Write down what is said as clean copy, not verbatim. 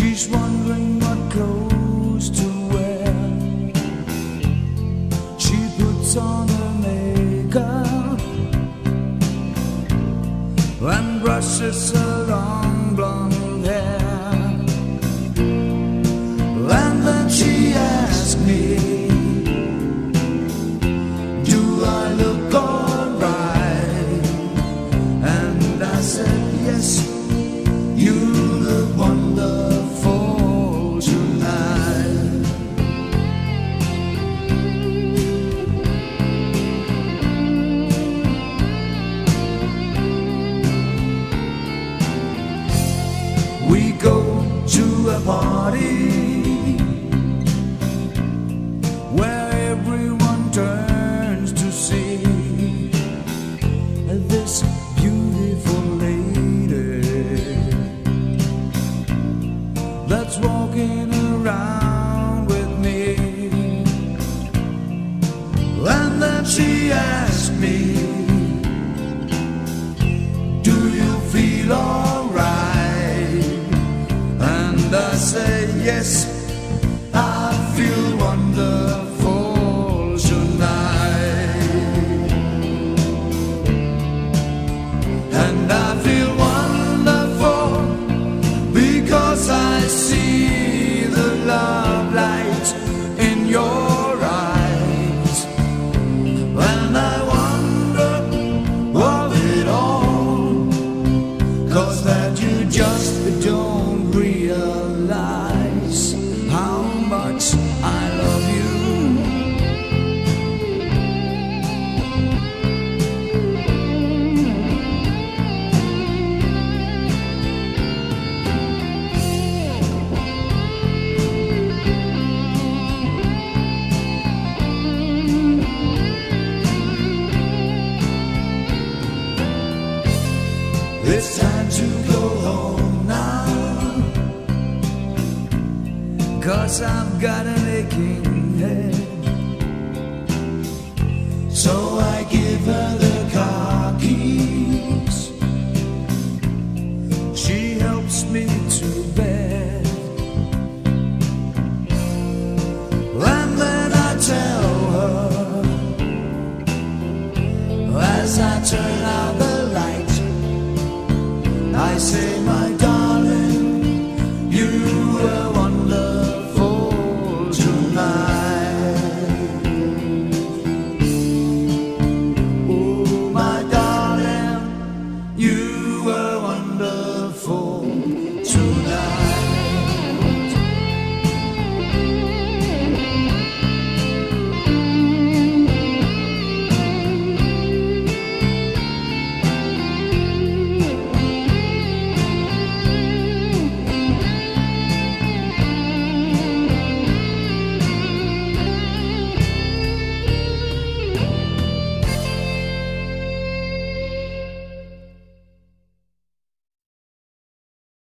She's wondering what clothes to wear. She puts on her makeup and brushes her long blonde hair. And then she asks me, do I look alright? And I said, yes, you look wonderful tonight. We go to a party where everyone turns to see this beautiful lady that's walking around with me. And then she asked me, do you feel alright? And I say, yes, I feel wonderful tonight. And I feel wonderful because I see the love light in your eyes. And I wonder of it all, 'cause that you just don't realize how much I love you. It's time to go home now, 'cause I've got an aching head. So I give her the